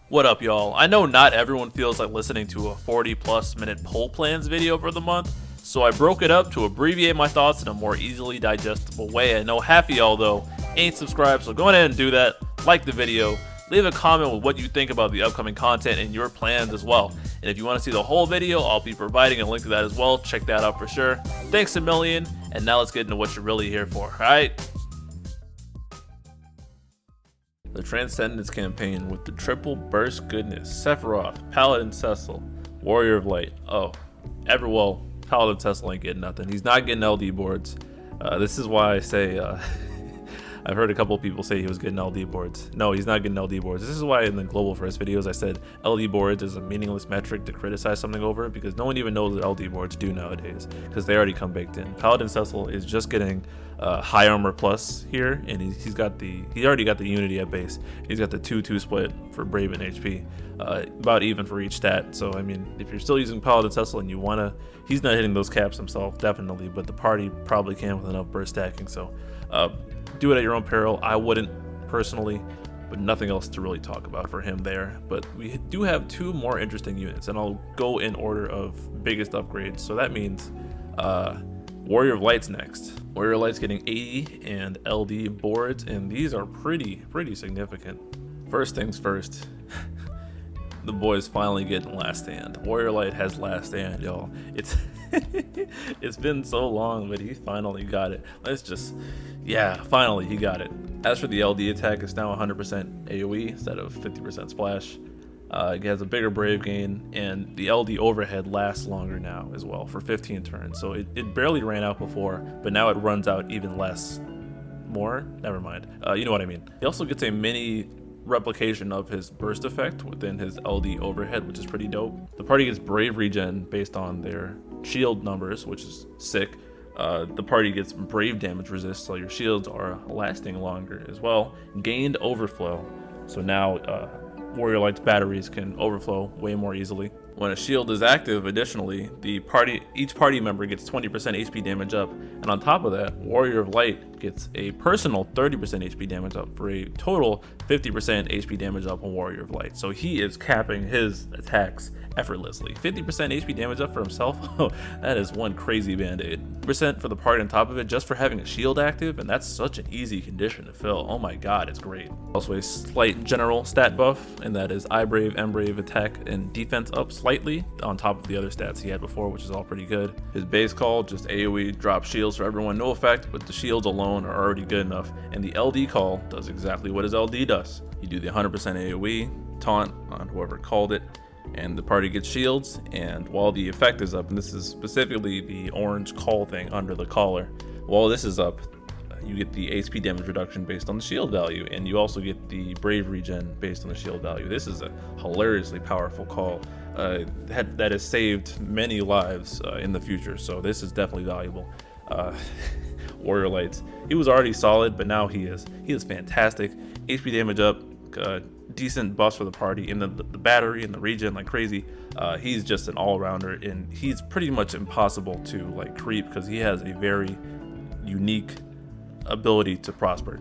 What up, y'all? I know not everyone feels like listening to a 40+ minute poll plans video for the month, so I broke it up to abbreviate my thoughts in a more easily digestible way. I know half of y'all, though, ain't subscribed, so go ahead and do that. Like the video, leave a comment with what you think about the upcoming content and your plans as well. And if you want to see the whole video, I'll be providing a link to that as well. Check that out for sure. Thanks a million, and now let's get into what you're really here for, alright? The Transcendence campaign with the triple burst goodness, Sephiroth, Paladin Cecil, Warrior of Light. Oh, well, Paladin Cecil ain't getting nothing. He's not getting LD boards. This is why I say, I've heard a couple of people say he was getting LD boards. No, he's not getting LD boards. This is why in the global first videos I said LD boards is a meaningless metric to criticize something over, because no one even knows what LD boards do nowadays, because they already come baked in. Paladin Cecil is just getting high armor plus here, and he already got the unity at base. He's got the 2-2 split for brave and HP, about even for each stat. So I mean, if you're still using Paladin Cecil and you wanna, he's not hitting those caps himself definitely, but the party probably can with enough burst stacking. So do it at your own peril. I wouldn't personally, but nothing else to really talk about for him there. But we do have two more interesting units, and I'll go in order of biggest upgrades. So that means Warrior of Light's next. Warrior of Light's getting 80 and LD boards, and these are pretty significant. First things first, the boys finally getting last stand. Warrior Light has last stand, y'all. It's been so long, but he finally got it. Finally he got it. As for the LD attack, it's now 100% AoE instead of 50% splash. It has a bigger brave gain, and the LD overhead lasts longer now as well for 15 turns. So it barely ran out before, but now it runs out even less. Never mind. You know what I mean. He also gets a mini replication of his burst effect within his LD overhead, which is pretty dope. The party gets brave regen based on their shield numbers, which is sick. The party gets brave damage resist, so your shields are lasting longer as well. Gained overflow, so now Warrior Light's batteries can overflow way more easily. When a shield is active, additionally, each party member gets 20% HP damage up, and on top of that, Warrior of Light gets a personal 30% HP damage up for a total 50% HP damage up on Warrior of Light. So he is capping his attacks effortlessly. 50% HP damage up for himself. Oh, that is one crazy band-aid. Percent for the party on top of it just for having a shield active, and that's such an easy condition to fill. Oh my god, it's great. Also a slight general stat buff, and that is I Brave, M Brave, attack, and defense up slightly on top of the other stats he had before, which is all pretty good. His base call, just AoE, drop shields for everyone, no effect, but the shields alone are already good enough. And the LD call does exactly what his LD does. You do the 100% AoE, taunt on whoever called it, and the party gets shields, and while the effect is up, and this is specifically the orange call thing under the collar, while this is up, you get the HP damage reduction based on the shield value, and you also get the brave regen based on the shield value. This is a hilariously powerful call that has saved many lives in the future, so this is definitely valuable. Warrior Lights, he was already solid, but now he is fantastic. HP damage up, decent buffs for the party, and the battery and the regen like crazy. He's just an all-rounder, and he's pretty much impossible to like creep because he has a very unique ability to prosper.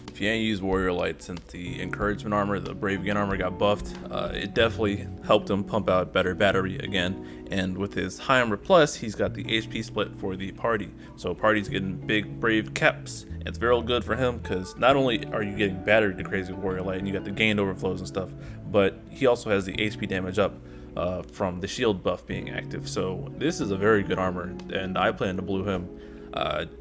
If you ain't used Warrior Light since the encouragement armor, the brave again armor got buffed, it definitely helped him pump out better battery again. And with his high armor plus, he's got the HP split for the party, so party's getting big brave caps. It's very good for him because not only are you getting battered to crazy with Warrior Light and you got the gained overflows and stuff, but he also has the HP damage up from the shield buff being active. So this is a very good armor, and I plan to blue him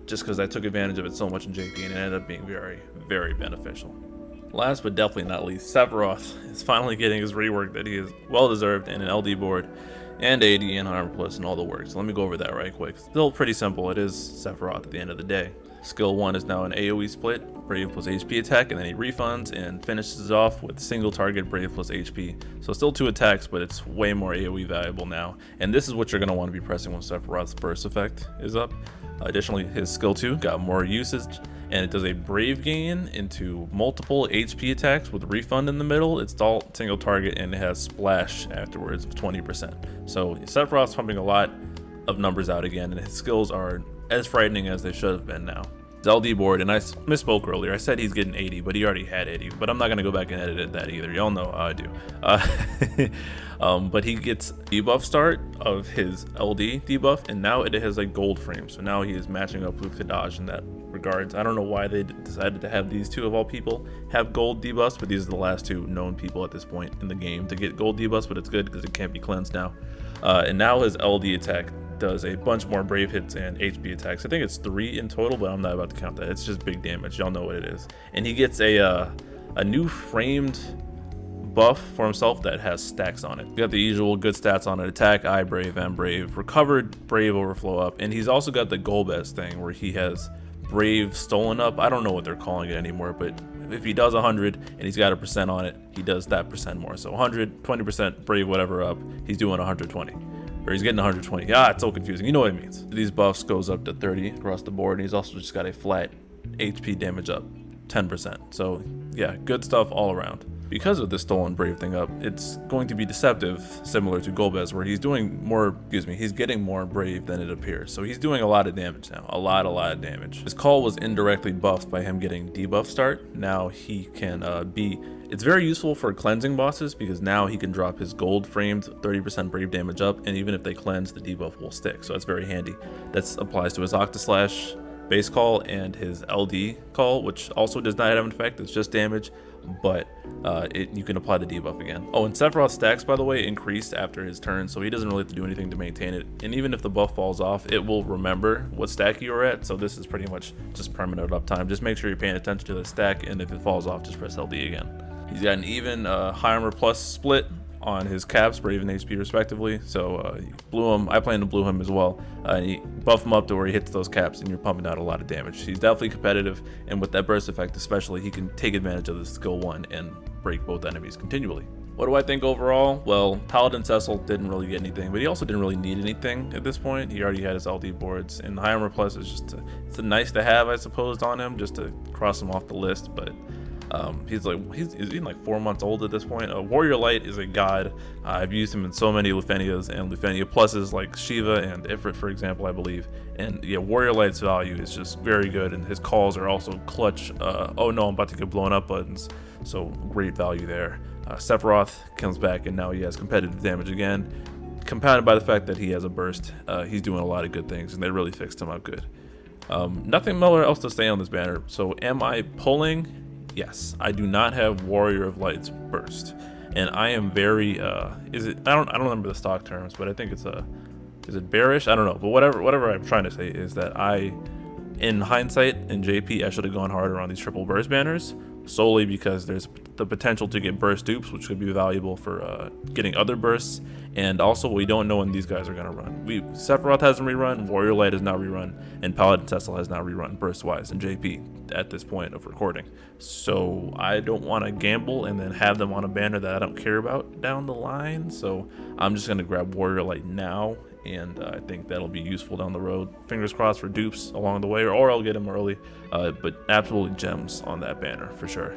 just because I took advantage of it so much in JP, and it ended up being very beneficial. Last but definitely not least, Sephiroth is finally getting his rework that he is well deserved in an LD board and 80 and armor plus and all the work. So let me go over that right quick. Still pretty simple. It is Sephiroth at the end of the day. Skill 1 is now an AoE split, Brave plus HP attack, and then he refunds and finishes off with single target Brave plus HP. So still 2 attacks, but it's way more AoE valuable now. And this is what you're going to want to be pressing when Sephiroth's burst effect is up. Additionally, his skill 2 got more usage, and it does a brave gain into multiple HP attacks with refund in the middle. It's all single target, and it has splash afterwards of 20%. So Sephiroth's pumping a lot of numbers out again, and his skills are as frightening as they should have been now. His LD board, and I misspoke earlier. I said he's getting 80, but he already had 80. But I'm not gonna go back and edit that either. Y'all know how I do. But he gets debuff start of his LD debuff, and now it has a gold frame. So now he is matching up with Kadaj in that regards. I don't know why they decided to have these two of all people have gold debuffs, but these are the last two known people at this point in the game to get gold debuffs. But it's good because it can't be cleansed now. And now his LD attack does a bunch more brave hits and HP attacks. I think it's 3 in total, but I'm not about to count that. It's just big damage. Y'all know what it is. And he gets a new framed buff for himself that has stacks on it. You got the usual good stats on it: attack, eye, brave, and brave, recovered, brave, overflow up. And he's also got the Golbez thing where he has brave stolen up. I don't know what they're calling it anymore, but if he does 100 and he's got a percent on it, he does that percent more. So 100, 20% brave, whatever up, he's doing 120. Or he's getting 120. It's so confusing. You know what it means. These buffs goes up to 30 across the board, and he's also just got a flat HP damage up 10%. So yeah, good stuff all around. Because of the stolen brave thing up, it's going to be deceptive, similar to Golbez, where he's doing more, he's getting more brave than it appears. So he's doing a lot of damage now, a lot of damage. His call was indirectly buffed by him getting debuff start. Now he can it's very useful for cleansing bosses because now he can drop his gold framed 30% brave damage up, and even if they cleanse, the debuff will stick. So it's very handy. That applies to his Octaslash base call and his LD call, which also does not have an effect. It's just damage, but you can apply the debuff again. Oh, and Sephiroth's stacks, by the way, increased after his turn, so he doesn't really have to do anything to maintain it. And even if the buff falls off, it will remember what stack you were at. So this is pretty much just permanent uptime. Just make sure you're paying attention to the stack, and if it falls off, just press LD again. He's got an even high armor plus split on his caps, brave and HP respectively. So blew him. I plan to blue him as well. You buff him up to where he hits those caps and you're pumping out a lot of damage. He's definitely competitive, and with that burst effect especially, he can take advantage of the skill 1 and break both enemies continually. What do I think overall? Well, Paladin Cecil didn't really get anything, but he also didn't really need anything at this point. He already had his LD boards, and the high armor plus is just it's a nice to have, I suppose, on him, just to cross him off the list. But he's even like 4 months old at this point. Warrior Light is a god. I've used him in so many Lufenias and Lufenia pluses like Shiva and Ifrit, for example, I believe. And yeah, Warrior Light's value is just very good, and his calls are also clutch. Oh no, I'm about to get blown up buttons. So great value there. Sephiroth comes back, and now he has competitive damage again, compounded by the fact that he has a burst. He's doing a lot of good things, and they really fixed him up good. Nothing more else to say on this banner. So am I pulling? Yes, I do not have Warrior of Light's burst, and I am very I don't remember the stock terms, but I think it's is it bearish? I don't know, but whatever I'm trying to say is that in hindsight, in JP, I should have gone harder on these triple burst banners, solely because there's the potential to get burst dupes, which could be valuable for getting other bursts. And also, we don't know when these guys are going to run. Sephiroth hasn't rerun, Warrior Light has not rerun, and Paladin Cecil has not rerun burst-wise in JP at this point of recording. So I don't want to gamble and then have them on a banner that I don't care about down the line. So I'm just going to grab Warrior Light now, and I think that'll be useful down the road. Fingers crossed for dupes along the way, or I'll get them early. But absolutely gems on that banner for sure.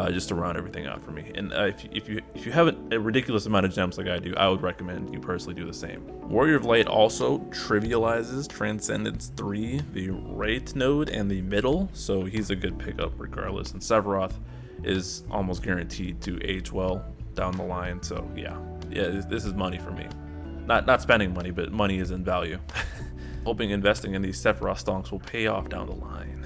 Just to round everything out for me. And if you have a ridiculous amount of gems like I do, I would recommend you personally do the same. Warrior of Light also trivializes Transcendence 3, the right node and the middle, so he's a good pickup regardless. And Sephiroth is almost guaranteed to age well down the line. So yeah, this is money for me. Not spending money, but money is in value. Hoping investing in these Sephiroth stonks will pay off down the line.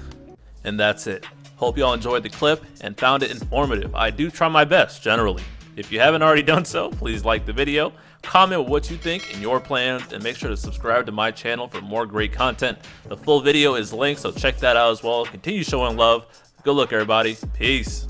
And that's it. Hope y'all enjoyed the clip and found it informative. I do try my best, generally. If you haven't already done so, please like the video, comment what you think and your plans, and make sure to subscribe to my channel for more great content. The full video is linked, so check that out as well. Continue showing love. Good luck, everybody. Peace.